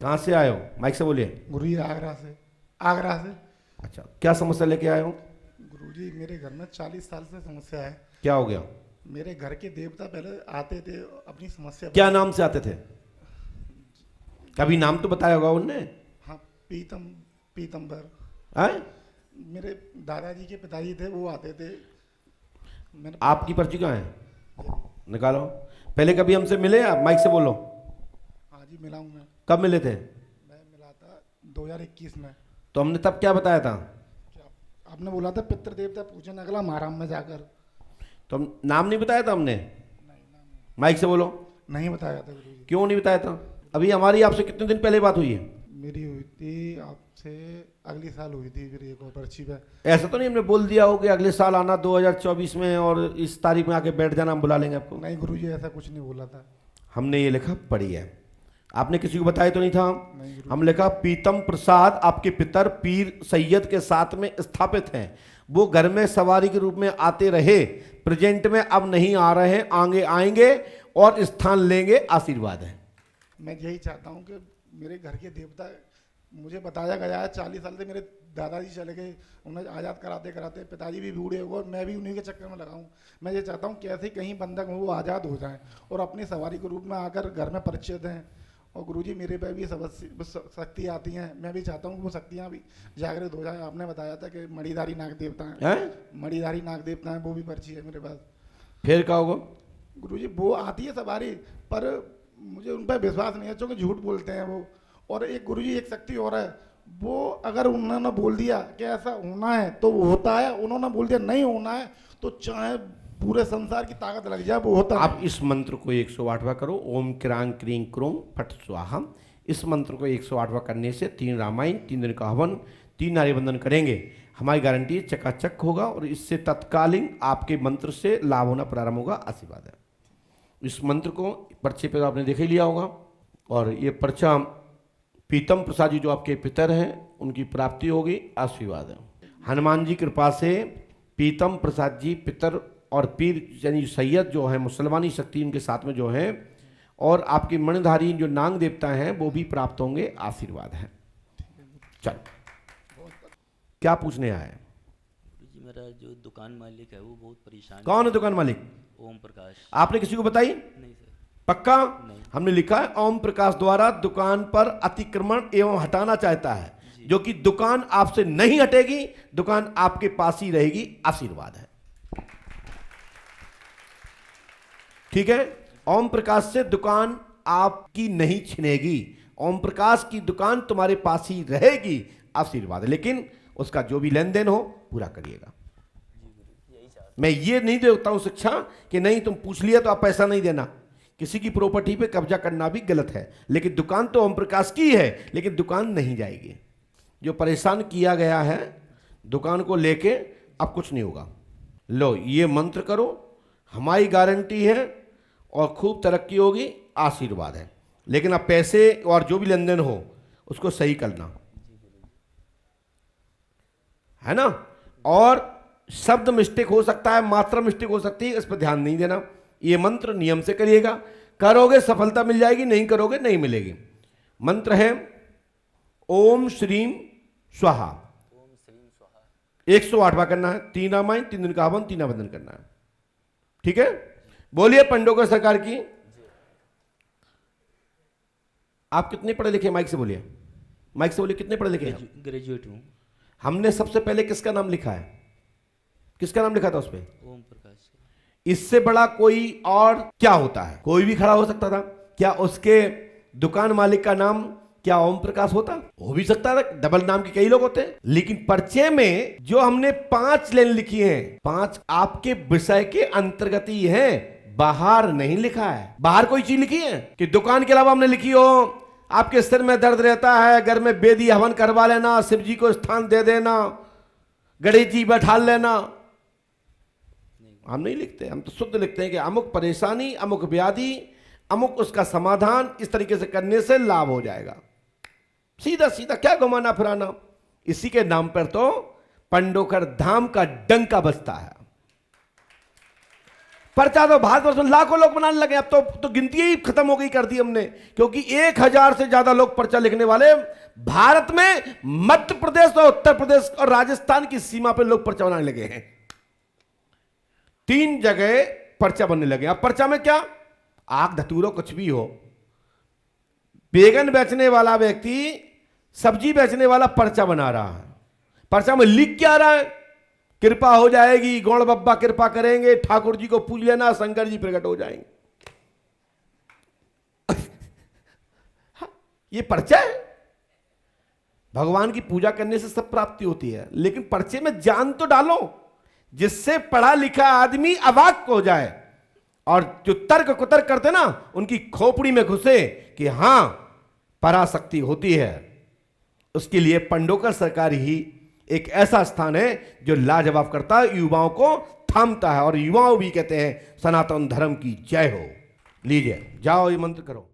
कहाँ से आए हो? माइक से बोलिए। गुरुजी आगरा से। आगरा से। अच्छा, क्या समस्या लेके आए हो? गुरुजी मेरे घर में 40 साल से समस्या है। क्या हो गया? मेरे घर के देवता पहले आते थे अपनी समस्या। क्या नाम से आते थे? कभी नाम तो बताया होगा उनने। हाँ, पीतम्बर। आए? मेरे दादाजी के पिताजी थे, वो आते थे। आपकी पर्ची कहाँ है? निकालो। पहले कभी हमसे मिले आप? माइक से बोलो। हाँ जी, मिला हूँ मैं। कब मिले थे? मैं मिला था 2021 में। तो हमने तब क्या बताया था? आपने बोला था पितृ देवता पूजन अगला माराम में जाकर। तो हम नाम नहीं बताया था हमने? माइक से बोलो। नहीं बताया था गुरुजी। क्यों नहीं बताया था? अभी हमारी आपसे कितने दिन पहले बात हुई है? मेरी हुई थी आपसे अगली साल हुई थी, फिर एक और पर्ची पे। ऐसा तो नहीं हमने बोल दिया हो कि अगले साल आना 2024 में और इस तारीख में आके बैठ जाना, हम बुला लेंगे आपको? नहीं गुरुजी, ऐसा कुछ नहीं बोला था। हमने ये लिखा पढ़ी है। आपने किसी को बताया तो नहीं था? नहीं गुरुजी। हम लिखा पीतम प्रसाद आपके पितर पीर सैयद के साथ में स्थापित हैं। वो घर में सवारी के रूप में आते रहे, प्रेजेंट में अब नहीं आ रहे हैं, आगे आएंगे और स्थान लेंगे, आशीर्वाद है। मैं यही चाहता हूँ कि मेरे घर के देवता, मुझे बताया गया है 40 साल से मेरे दादाजी चले गए, उन्हें आज़ाद कराते कराते पिताजी भी बूढ़े हो गए और मैं भी उन्हीं के चक्कर में लगा हूँ। मैं ये चाहता हूँ कैसे कहीं बंधक हो वो आज़ाद हो जाएं और अपनी सवारी के रूप में आकर घर में परिचय दें। और गुरुजी मेरे पे भी शक्ति आती हैं, मैं भी चाहता हूँ वो शक्तियाँ भी जागृत हो जाए। आपने बताया था कि मणिधारी नाग देवता हैं, मणिधारी नाग देवता हैं, वो भी पर्ची है मेरे पास। फिर क्या होगा? गुरुजी वो आती है सवारी, पर मुझे उन पर विश्वास नहीं है, क्योंकि झूठ बोलते हैं वो। और एक गुरुजी एक शक्ति और है, वो अगर उन्होंने बोल दिया कि ऐसा होना है तो वो होता है, उन्होंने बोल दिया नहीं होना है तो चाहे पूरे संसार की ताकत लग जाए वो होता है। आप इस मंत्र को 108वां करो, ओम क्रांग क्रीं क्रों फट स्वाहा। इस मंत्र को 108वां करने से 3 रामायण, 3 दिन का हवन, 3 नारीबंधन करेंगे, हमारी गारंटी चकाचक होगा और इससे तत्कालीन आपके मंत्र से लाभ होना प्रारंभ होगा। आशीर्वाद है। इस मंत्र को पर्चे पे तो आपने देख ही लिया होगा। और ये पर्चा पीतम प्रसाद जी जो आपके पितर हैं उनकी प्राप्ति होगी। आशीर्वाद है। हनुमान जी कृपा से पीतम प्रसाद जी पितर और पीर यानी सैयद जो है मुसलमानी शक्ति उनके साथ में जो है, और आपकी मणिधारी जो नाग देवता हैं वो भी प्राप्त होंगे। आशीर्वाद है। चल, क्या पूछने आया है? जी मेरा जो दुकान मालिक है वो बहुत परेशान। कौन है दुकान मालिक? ओम प्रकाश। आपने किसी को बताई? नहीं सर। पक्का? नहीं। हमने लिखा है ओम प्रकाश द्वारा दुकान पर अतिक्रमण एवं हटाना चाहता है, जो कि दुकान आपसे नहीं हटेगी, दुकान आपके पास ही रहेगी। आशीर्वाद है। ठीक है? ओम प्रकाश से दुकान आपकी नहीं छिनेगी, ओम प्रकाश की दुकान तुम्हारे पास ही रहेगी। आशीर्वाद है। लेकिन उसका जो भी लेन देन हो पूरा करिएगा। मैं ये नहीं देता हूं शिक्षा कि नहीं तुम पूछ लिया तो आप पैसा नहीं देना। किसी की प्रॉपर्टी पे कब्जा करना भी गलत है, लेकिन दुकान तो ओम प्रकाश की है, लेकिन दुकान नहीं जाएगी। जो परेशान किया गया है दुकान को लेके, अब कुछ नहीं होगा। लो ये मंत्र करो, हमारी गारंटी है और खूब तरक्की होगी। आशीर्वाद है। लेकिन अब पैसे और जो भी लेन देन हो उसको सही करना है ना। और शब्द मिस्टेक हो सकता है, मात्रा मिस्टेक हो सकती है, इस पर ध्यान नहीं देना। ये मंत्र नियम से करिएगा, करोगे सफलता मिल जाएगी, नहीं करोगे नहीं मिलेगी। मंत्र है ओम श्रीम स्वाहा। 108वां करना है, 3 रामायण, 3 दिन का हवन, 3 बंधन करना है। ठीक है? बोलिए पंडोकर सरकार की। आप कितने पढ़े लिखे? माइक से बोलिए। माइक से बोलिए, कितने पढ़े लिखे हैं? ग्रेजुएट हूँ। हमने सबसे पहले किसका नाम लिखा है? किसका नाम लिखा था उस पर? ओम प्रकाश। इससे बड़ा कोई और क्या होता है? कोई भी खड़ा हो सकता था। क्या उसके दुकान मालिक का नाम क्या ओम प्रकाश होता? हो भी सकता था, डबल नाम के कई लोग होते हैं। लेकिन पर्चे में जो हमने 5 लाइन लिखी हैं, 5 आपके विषय के अंतर्गत ही हैं, बाहर नहीं लिखा है। बाहर कोई चीज लिखी है कि दुकान के अलावा हमने लिखी हो आपके सिर में दर्द रहता है, घर में बेदी हवन करवा लेना, शिव जी को स्थान दे देना, गणेश जी बैठा लेना। हम नहीं लिखते, हम तो शुद्ध लिखते हैं कि अमुक परेशानी, अमुक व्याधि, अमुक उसका समाधान इस तरीके से करने से लाभ हो जाएगा। सीधा सीधा, क्या घुमाना फिराना। इसी के नाम पर तो पंडोकर धाम का डंका बजता है। पर्चा तो भारतवर्ष में लाखों लोग बनाने लगे, अब तो गिनती ही खत्म हो गई कर दी हमने, क्योंकि 1000 से ज्यादा लोग पर्चा लिखने वाले भारत में मध्य प्रदेश और उत्तर प्रदेश और राजस्थान की सीमा पर लोग पर्चा बनाने लगे हैं। 3 जगह पर्चा बनने लगे। अब पर्चा में क्या, आग धतूरो कुछ भी हो, बैगन बेचने वाला व्यक्ति, सब्जी बेचने वाला पर्चा बना रहा है, पर्चा में लिख क्या रहा है, कृपा हो जाएगी, गौड़ बब्बा कृपा करेंगे, ठाकुर जी को पूज लेना, शंकर जी प्रकट हो जाएंगे। ये पर्चा है। भगवान की पूजा करने से सब प्राप्ति होती है, लेकिन पर्चे में जान तो डालो, जिससे पढ़ा लिखा आदमी अवाक हो जाए, और जो तर्क कुतर्क करते ना उनकी खोपड़ी में घुसे कि हां पराशक्ति होती है। उसके लिए पंडोकर सरकार ही एक ऐसा स्थान है जो लाजवाब करता है, युवाओं को थामता है, और युवाओं भी कहते हैं सनातन धर्म की जय हो। लीजिए, जाओ ये मंत्र करो।